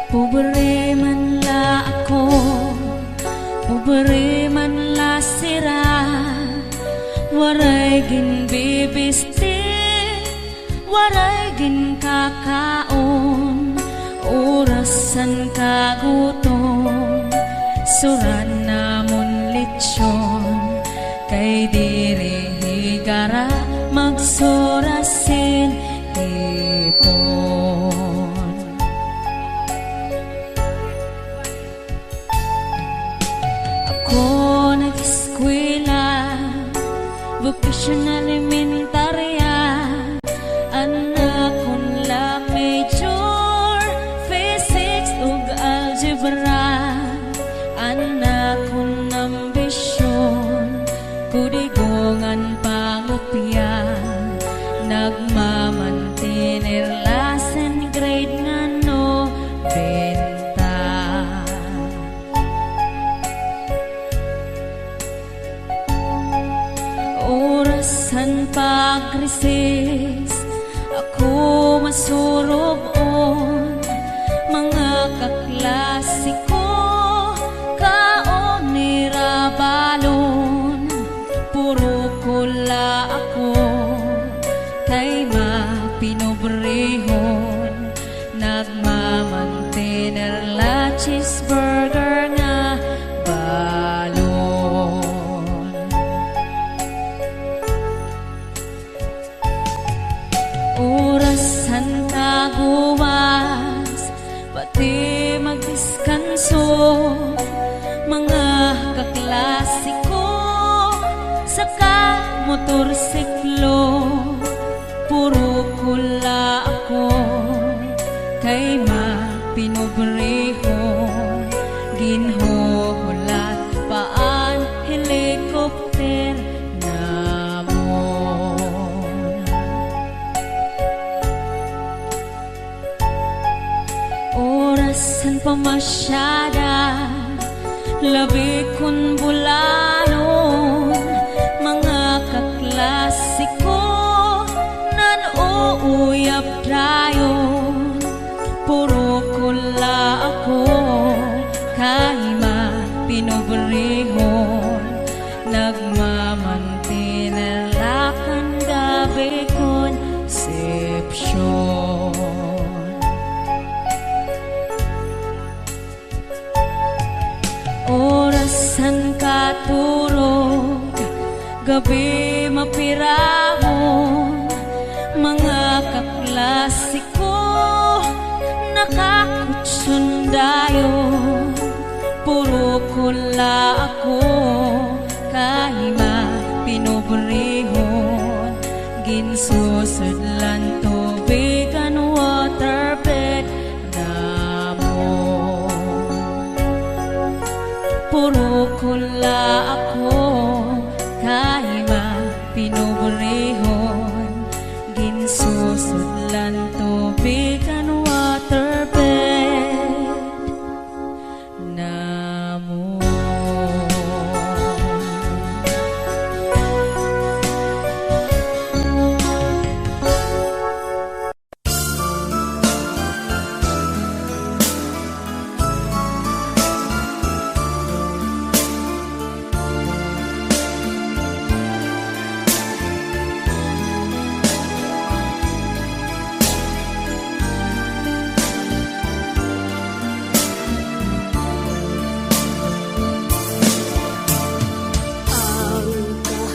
Pobre man la ako, pobre man la sira, waray gin bibisti, waray gin kakaon, orasan kagutom, suran namon litsyon, kay diri higara magsurasin ipon. Ako nag-eskwela, vocational elementarya, anak kon la major, physics ug algebra, anak kon ambisyon, kudigongan pangopya, nagmamantinir lasen grade nga no benta. Orasan pag-recess, ako masurog-on, mga kaklasiko, kaon ni Rabalon, puro kula ako, kay mapinobrehon, nagmamantener la cheeseburger nga balon. Orasan kaguwas, pati magdiskanso, mga kaklasiko, saka motorsiklo, puro kula ako, kay mapinobrehon, ginhuhulat paan helikopter namon. Orasan pamasyada, labi kon bulanon, mga kaklasiko, nan uuyap dayon, puro kula ako, kay mapinobrehon, nagmamantinir lakan gabi conception. Orasan katurog, gabi mapirahon, mga kaklasiko, nakakutsundayon, puro kula ako, kay mapinobrehon, ginsusudlan tubig and waterbed namon. Puro kula ako, kay mapinobrehon, ginsusudlan tubig and waterbed namon.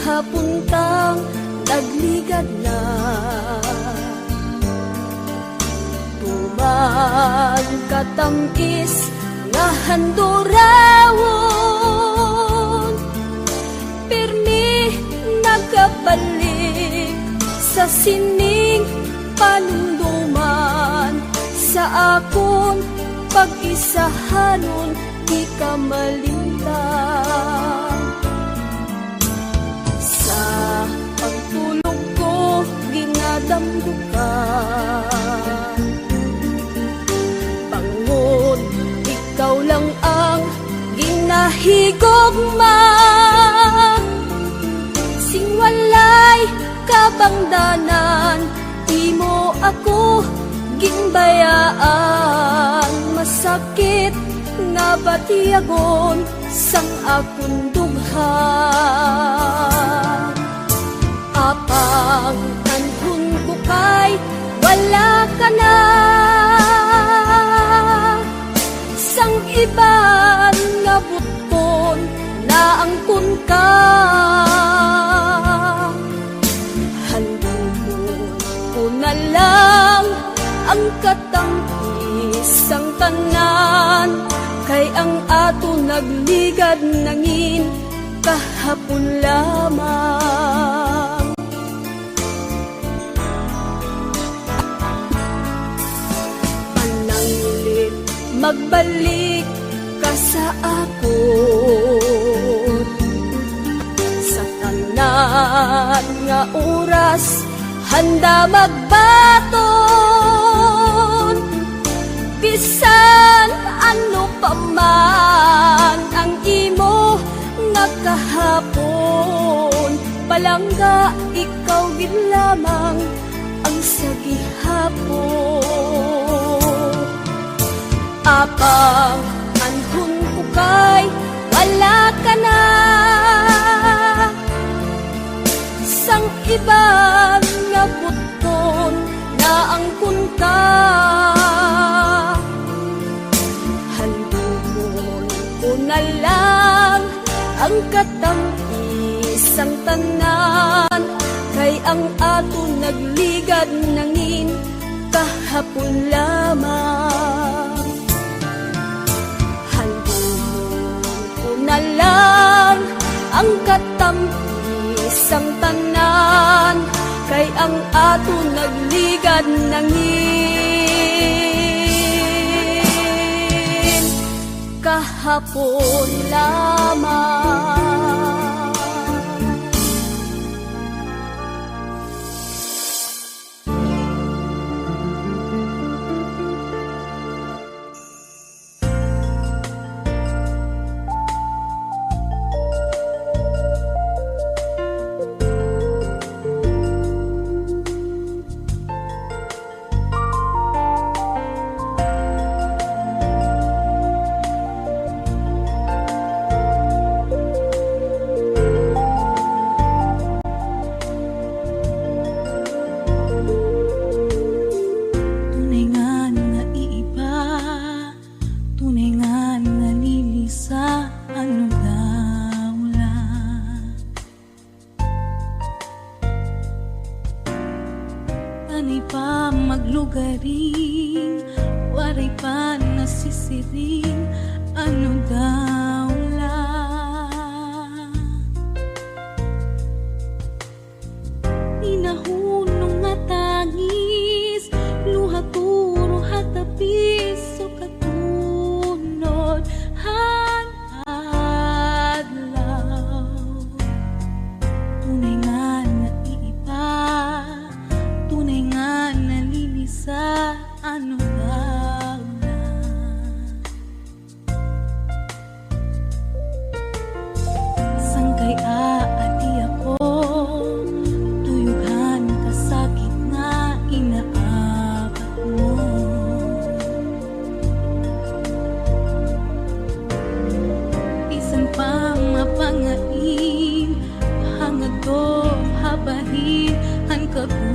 Kapuntang nagligad na, tuman katangkis nga handurawon, pirmi nagkabalik sa sining panumduman, sa akon pag-isahanon di ka malintang. Pagtulog ko, ginadamdukan, bangon, ikaw lang ang ginahigugma, sing walay kabangdanan, di mo ako ginbayaan, masa sakit nga batiagon sang akong dugha. Apang anhon ko kay wala ka na, sang iban nga buton na angkon ka. Handumon ko na lang ang katangkis ang tanan, kay ang ato nagligad nangin kahapon lamang. Pananglit magbalik ka sa ako, sa tanan nga oras handa magbaton. Bisan ano pa man ang imo nga kahapon, palangga ikaw gid lamang ang sa gihapon. Apang anhon ko kay wala ka na, sang ibang nga buton na angkon ka. Handumon ko na lang ang katangkis ang tanan, kay ang ato nagligad nangin kahapon lamang. Handumon ko na lang ang katangkis ang tanan, kay ang ato nagligad nangin kahapon lamang. Ani pa maglugaring, waray pa nasisiring, ano daw lang. Inahunong nga tangis, luha turo hatapis, so katunod adlaw. Tunay nga naiiba, tunay nga nalilisa, ano daw na. Sangkay aati ako, tuyuhan ka sakit na inaabat mo. Isan pa mapangain, hangad ko habahin ang kabuo.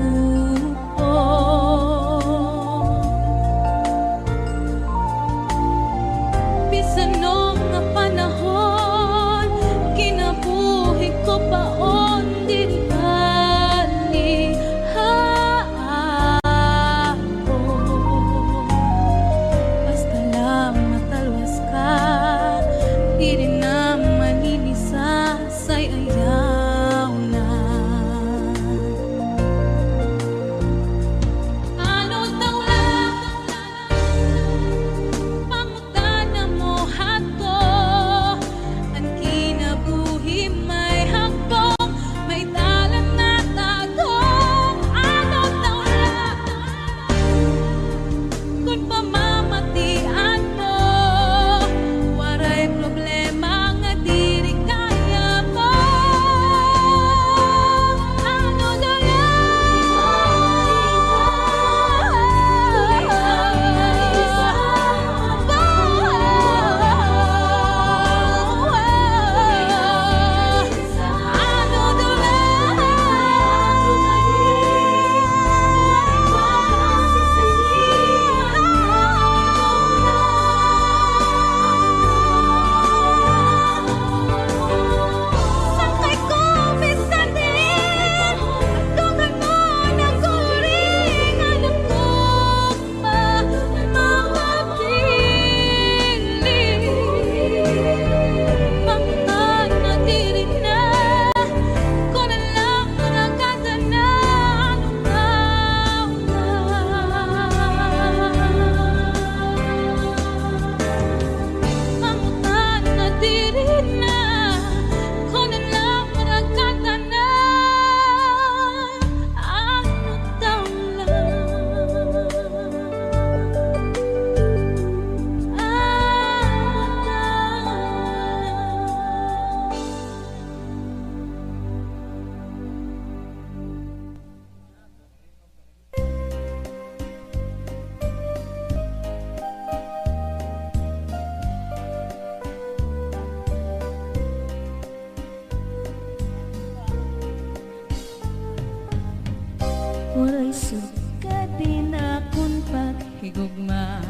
higugma.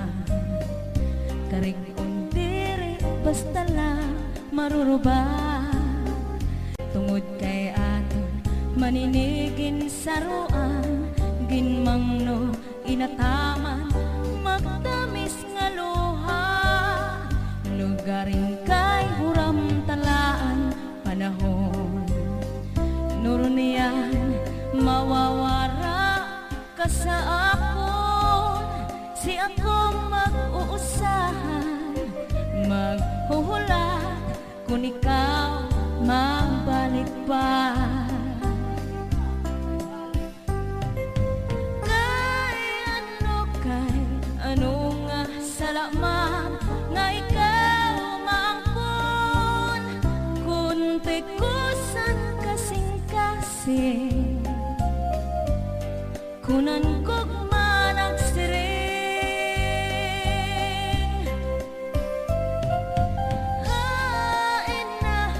Karig undiri basta lang maruruba. Tungod kay aton maninigin saruan, ginmangno inataman magtamis nga luha. Lugaring kay huram talaan panahon, nurunian mawawara ka sa akon. Si akong mag-uusahan, maghuhulat kung ikaw mabalik pa. Ano nga salamat nga ikaw maangkon, kung tikusan kasing-kasing, kunan kog managsiring.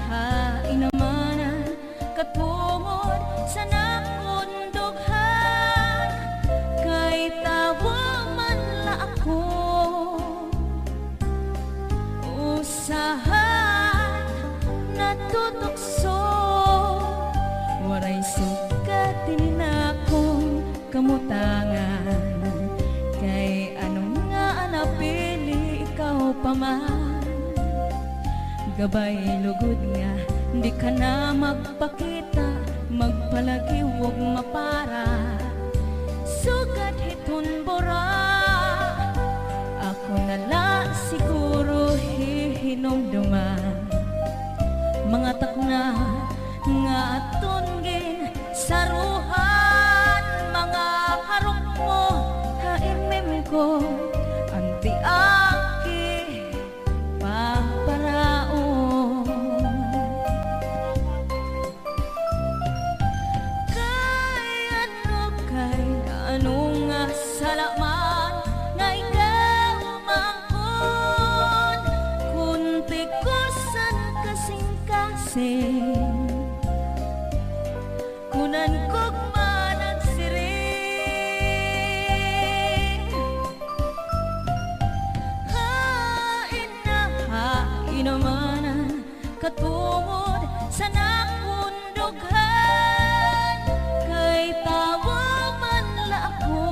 Hain namanan katungod sa nakundughan, kay tawag man la ako. Usahan natutukso, waray sukat din akong kamutangan. Kay anong nga napili ikaw pa man, gabay lugod nga di ka na magpakita, magpalagi huwag mapara. Sugat hiton bora, ako nala siguro hihinomduman. Mga takna nga atunggin saruhan, mga harok mo kaimim ko, anti aki paparaon. Kay ano nga salamat nga ikaw maangkon, kung tikusan kasing-kasing, kunan kog managsiring. Hain namanan katungod sa nakundughan, kay tawag man la ako.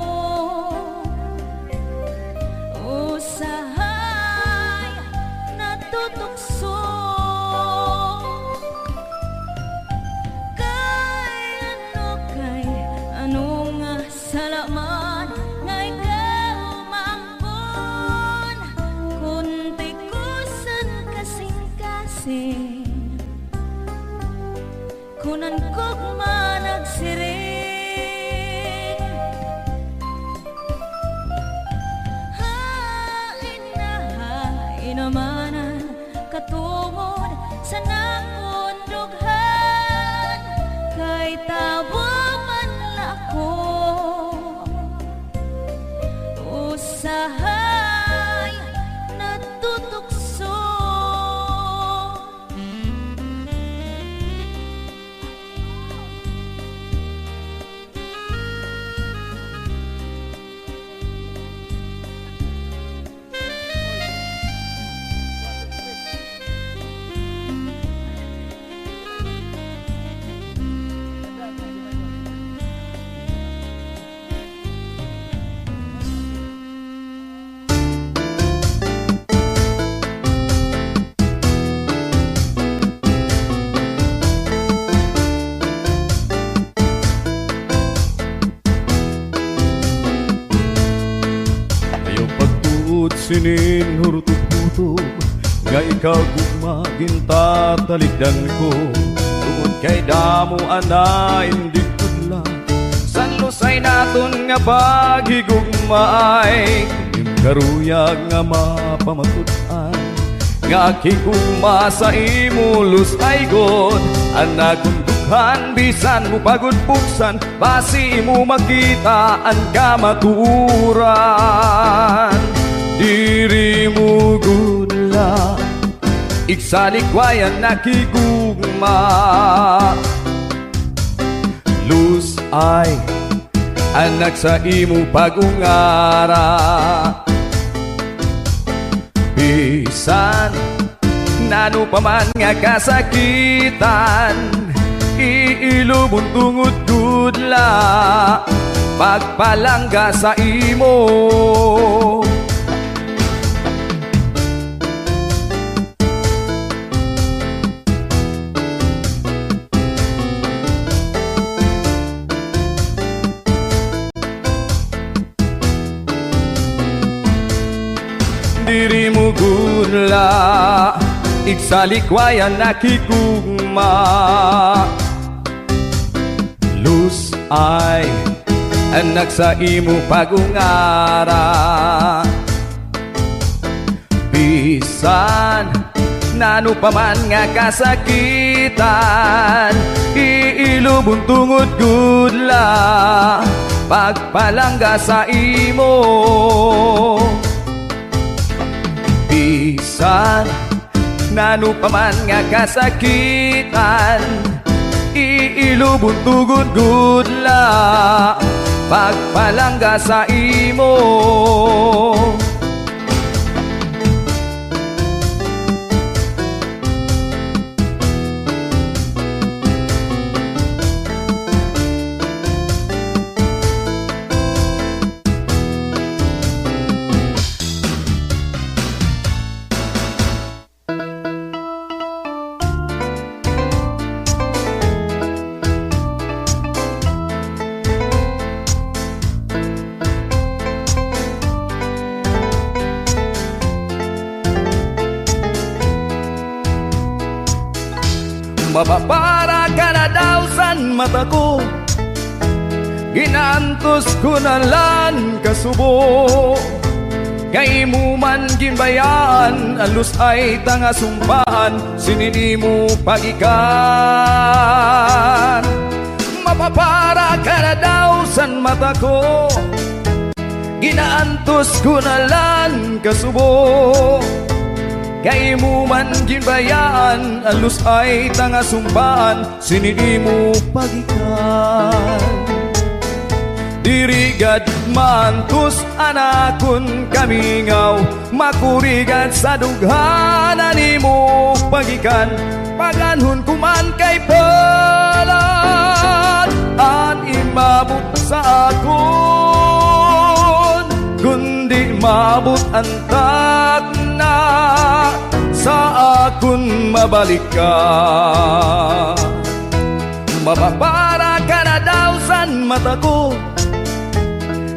Usahay natutukso, kay ano nga salamat nga ikaw maangkon, kung tikusan kasing-kasing, kunan kog managsiring. Hain namanan katungod sa nakundughan, kay tawag man la ako. Usahay natutukso. Sinin hurtut-hutub nga ikaw gumagin tataligdan ko, tungod kay damo ana hindi tudla san lusay naton nga paghigugmaay. Yung karuyag nga mapamatutan nga kigugma sa imo lusay god, anak kundukhan bisan mo pagod buksan, basi mo makita ang kamaturan. Diri mo gudla iksalikwayan nakigugma, luz ay anak sa imo pag-ungara. Bisan nano pa man nga kasakitan, iilubon tungod gudla pagpalangga sa imo. Diri mo gudla iksalikwayan nakikugma. Luz ay anak sa imo pag-ungara. Bisan nano pa man nga kasakitan, iilubon tungod gudla pagpalangga sa imo. Bisan nano pa man nga kasakitan, iilubon tugod gudla pagpalangga sa imo. Mapapara ka na daw san mata ko, ginantos ko na lan kasubo. Kay mo man ginbayaan, alus ay tanga sumpaan, sinini mo pagikan. Mapapara ka na daw san mata ko, ginaantos ko na lan kasubo. Kay mo man ginbayaan, alus ay tanga sumpaan, sinini mo pagikan. Dirigad mantus anakon kamingaw, makurigad sa dughanan nimo pagikan. Paganhon kuman kay palat, an imabot sa akon, kundi mabot ang na sa akon mabalik ka. Mapapara ka na daw san mata ko,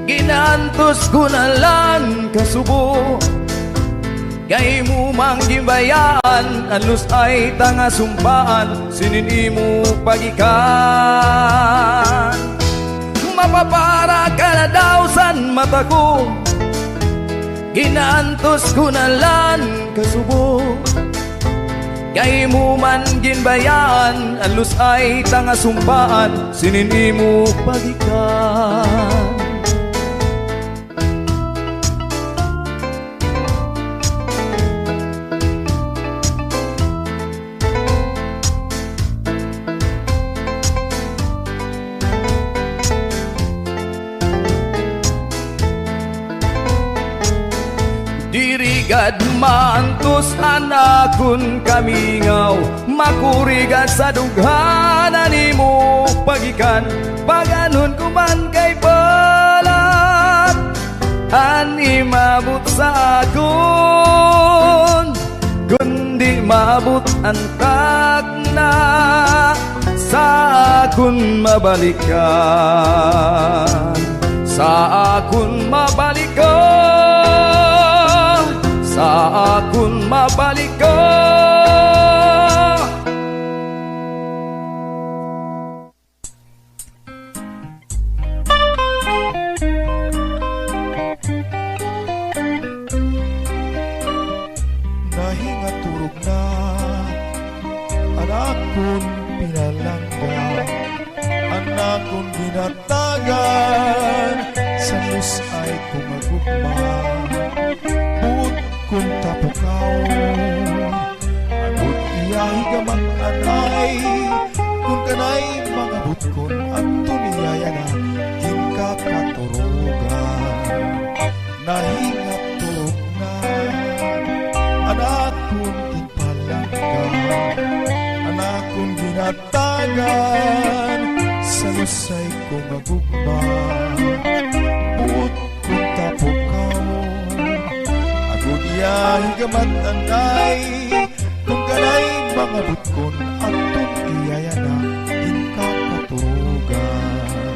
ginantos ko na lang kasubo. Kay mo mang gimbayaan, alus ay tanga sumpaan, sinini mo pagikan. Mapapara ka na daw san mata ko, ginantos ko na lang kasubo. Kay mo man ginbayaan, alus ay tanga sumpaan, sinini mo pagikan. Dirigad mantos anakon kamingaw, makurigad sa dughanan nimo pagikan. Paganon ko man kay balat, ani mabot sa akon, kundi mabot ang na sa akon mabalikan. Sa akon mabalikan, sa akon mabalik ka. Nahingaturog na anak kong pinalangga, anak kong binatagan, sa lus ay kumagugma. Kung tapukaw, abot iyahi gamang anay, kung kanay mga butkon at tuniyaya na, ginkapi kung agugma. Buot kung tapukaw, agud iya higamat anay, kung kanay mga butkon atong iyayana hinkakaturugan.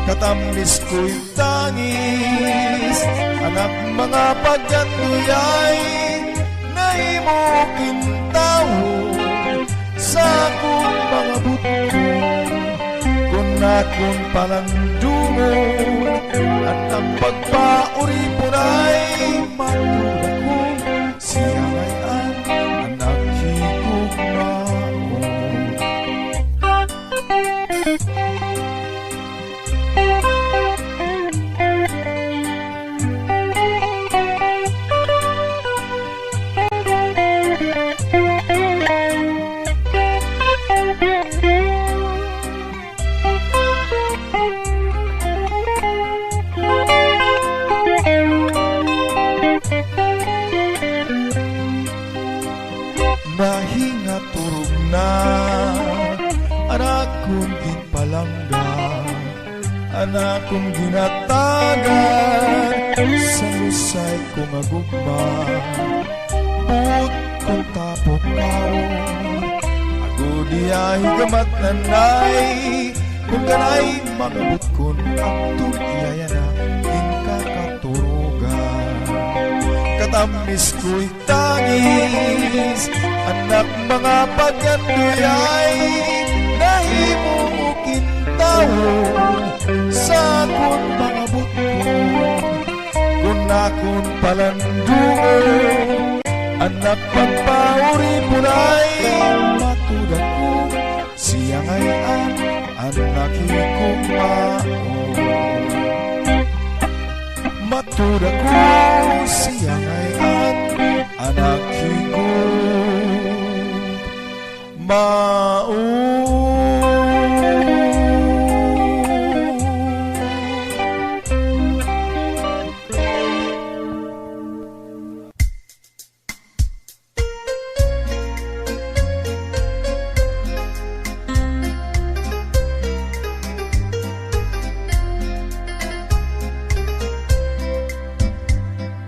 Katamis ko'y tangis, anak mga pagkatuyay, nahimo kintawo sa akong mga butkon. Kung akong palandungon at ang pagpauri po na'y matulad ko, siya ngayon anak higugmaon. Nahinga turog na anak kong ginpalangga, anak kong ginatagan sa lusay kong agugma. Buot kong tapukaw, agud iya higamat nanay, kung ganay mga butkon atong iyayana hinkakaturugan. Katamis ko'y tangis, anak mga pagkatuyay, nahimo mo kintawon sa akong mga butkon. Kung akong palandungon, anak pagpauri po na'y matulad ko, siya ngayon anak higugmaon. Matulad ko, siya ngayon anak higugmaon.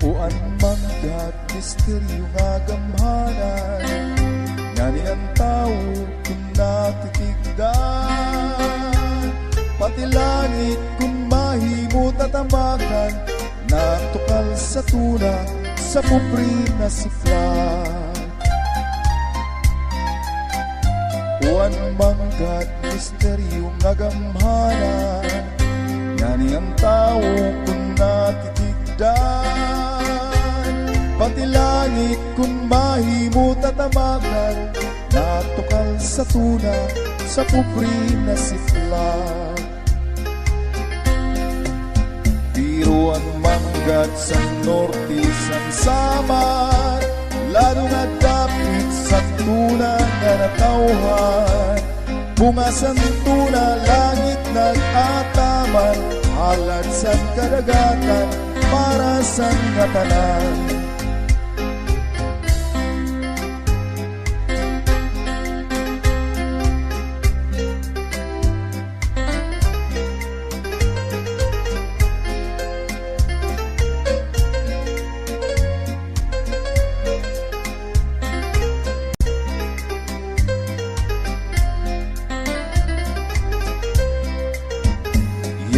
Uan manggat misteryo nga gamhanan, nga niyang tao kung natitigdan. Pati langit kung mahimo tatamakan, natukal sa tuna sa pupri na siflat. Uan manggat misteryo nga gamhanan, nga niyang tao kung natitigdan. Pati langit kung mahimo tatamakan, natukal sa tuna sa pupri na siflat. Pero ang manggat sa norte san samar, lalo nga dapit sa tuna nga natauhan. Bunga sa tuna langit nag-ataman, halad sa kadagatan para sa ngatanan.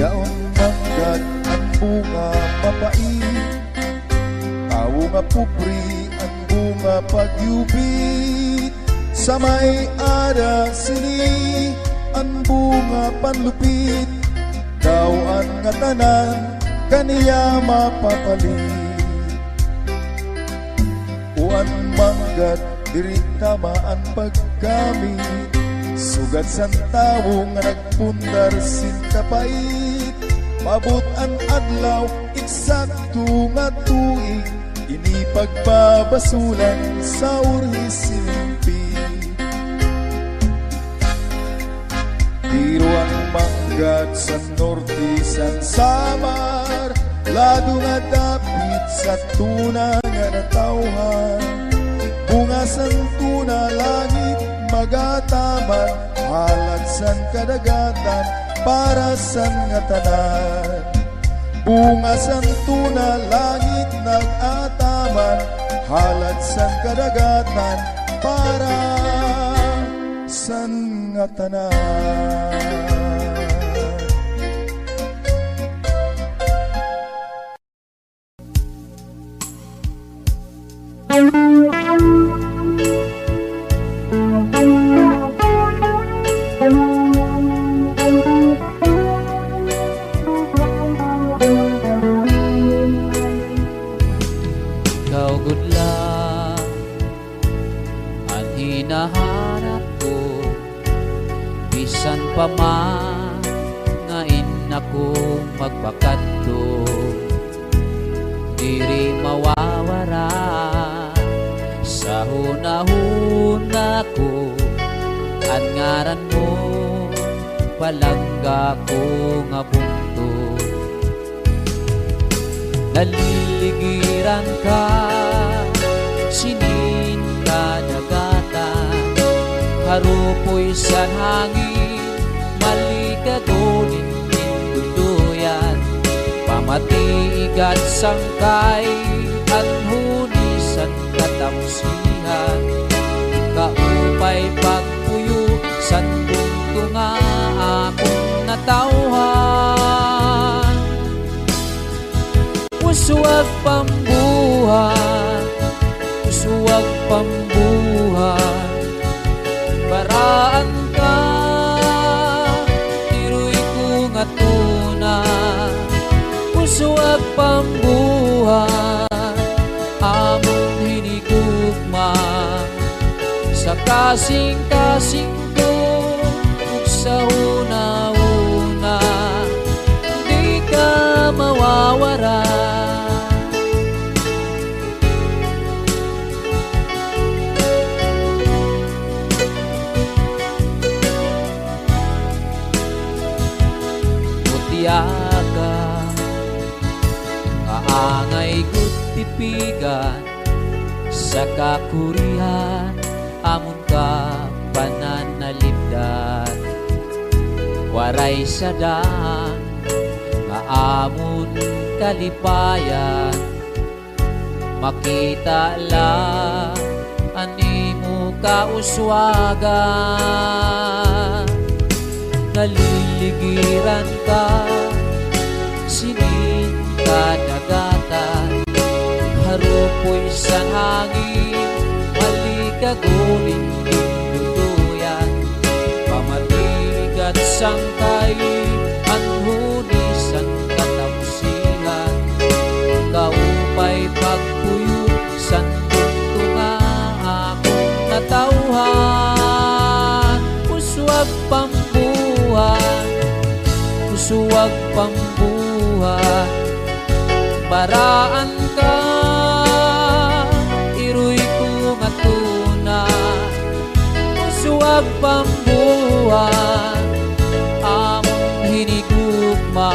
Yaon manggat ang bunga mapait, tao nga pupri ang bunga pagyubit. Sa may ada sini ang bunga panlupit, dawan nga tanan kaniya mapapalit. Uan manggat diri tama ang paggamit, sugat san tawo nga nagpundar sin kapait. Mabot ang adlaw, eksakto nga tuig, ini pagpabasulan sa urhisimpi. Tiro ang manggat sa norte san samar, lado nga dapit sa tuna nga natauhan. Bunga san tuna langit magataman, halad san kadagatan para sa nga tanan. Bunga sang tuna, langit nag-ataman, halad sang kadagatan, para sa nga tanan. Ikaw good lang ang hinahanap ko, bisan pa man ngain ako magpakadto, diri mawawara sa hunahuna ko. Ang ngaran mo palangga ko nga bunto, naliligiran ka sinin kadagatan, harupoy sa hangin malikagonin duduyan, pamatigat sangkay anhunisan katamsihan, kaupay pagpuyo san bunto nga akong natauhan. Usuwag pambuhan, usuwag pambuhan, baraan ka, tiroy ko nga tuna. Usuwag pambuhan, among hinigugma, sa kasing-kasing ko, ug sa una-una, di ka mawawara. Mutiaga, kaangay kutipigan, sa kakurihan, amon ka pananalipdan, waray sadaan, kaamon kalipayan, makita lang animo kauswagan, naliligiran ka sinin kadagatan, harupoy sa hangin malikagunin duduyan, pamatigat sangkay anhunisan katamsihan, kaupay pagpuyo san bunto nga akong natauhan. Uswag pambuhan, uswag pambuhan, baraan ka, iroy ko nga tuna. Uswag pambuhan, among hinigugma,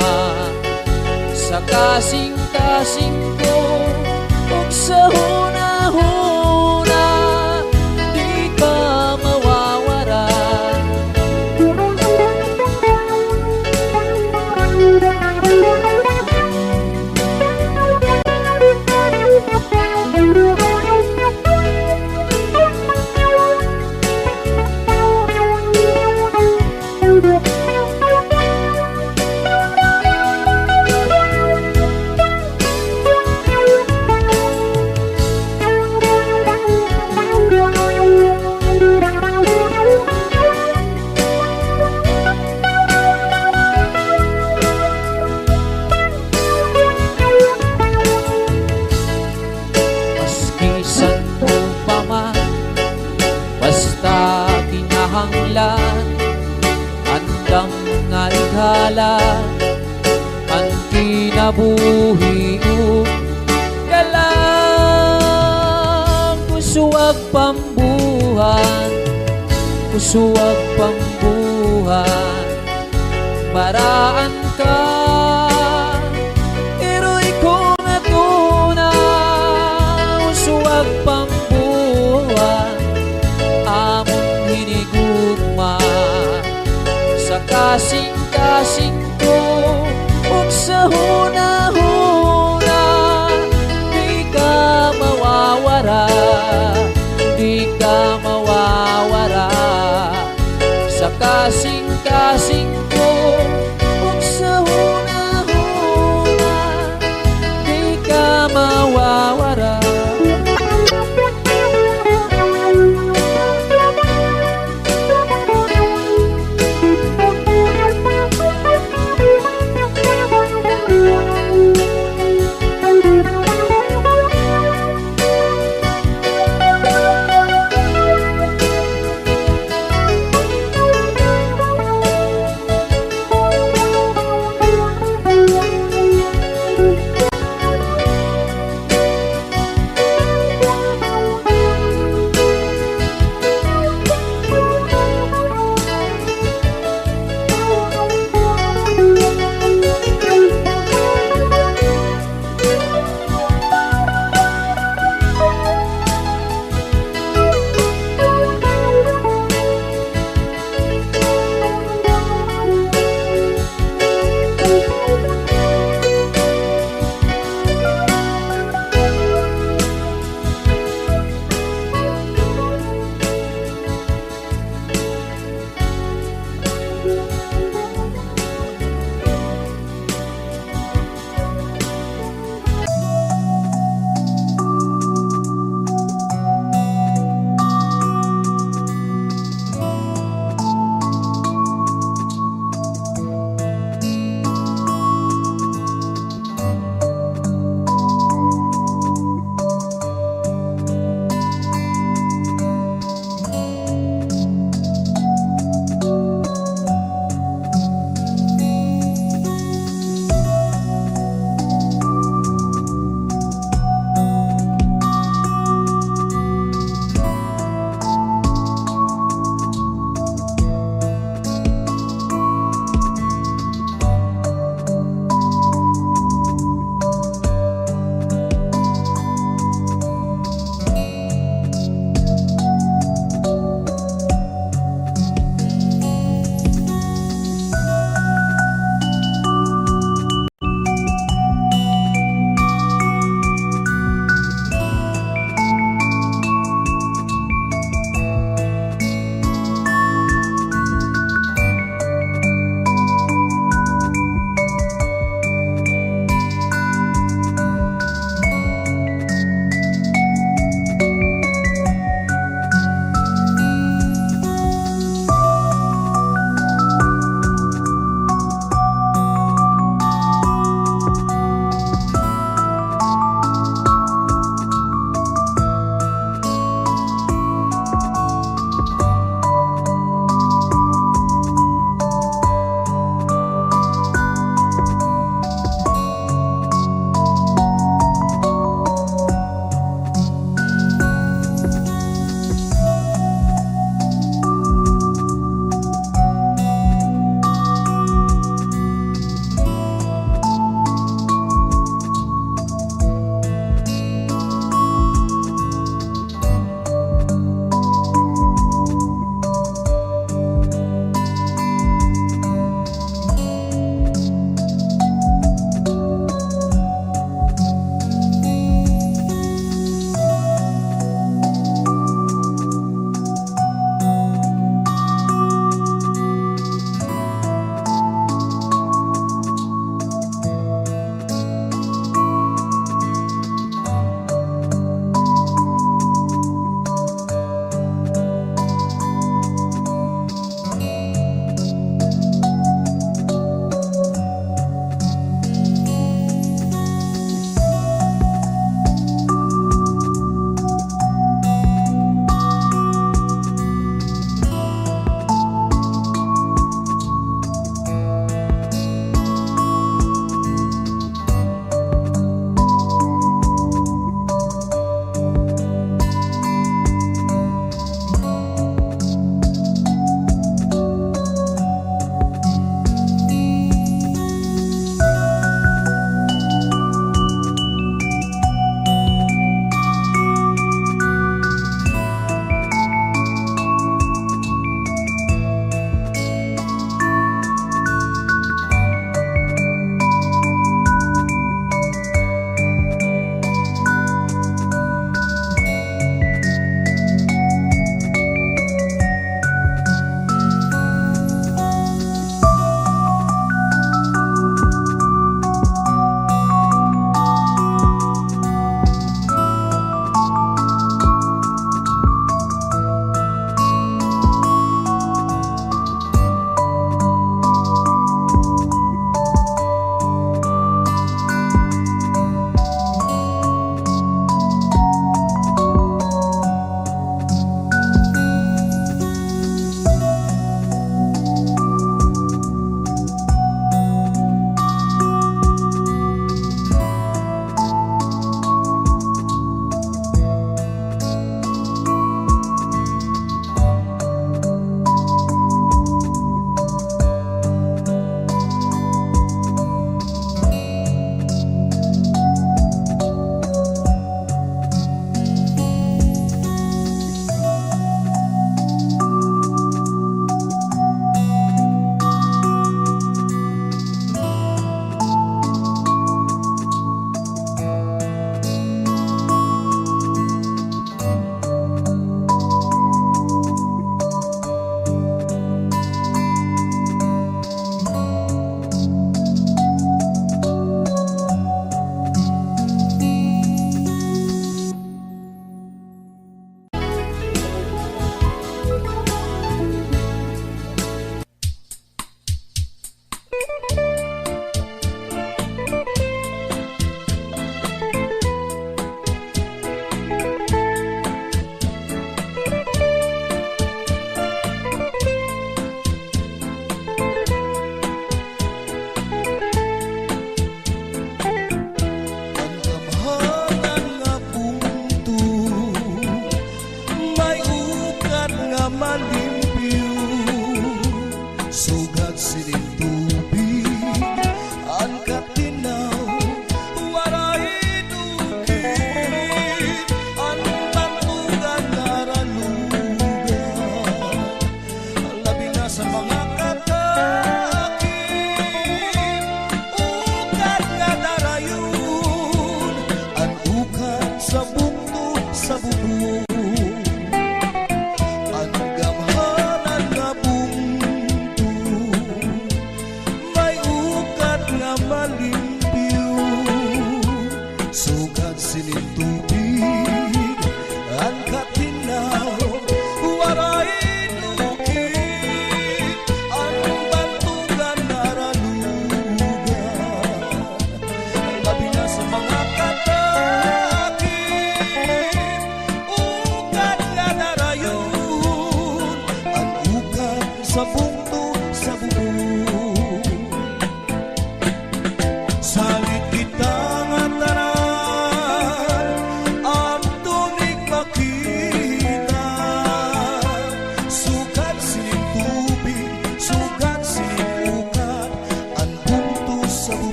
sa kasing-kasing ko, ug sa hunahuna, di ka mawawara. Kinahanglan andam nga ikhalan, ang kinabuhi ug kalang. Usuwag pambuhan, usuwag pambuhan, baraan ka, iroy ko nga tuna. Usuwag pambuhan, among hinigugma, sa kasing-kasing kasing ko ug sa hunahuna di ka mawawara, di ka mawawara sa kasing-kasing ko ug sa hunahuna di ka mawawara.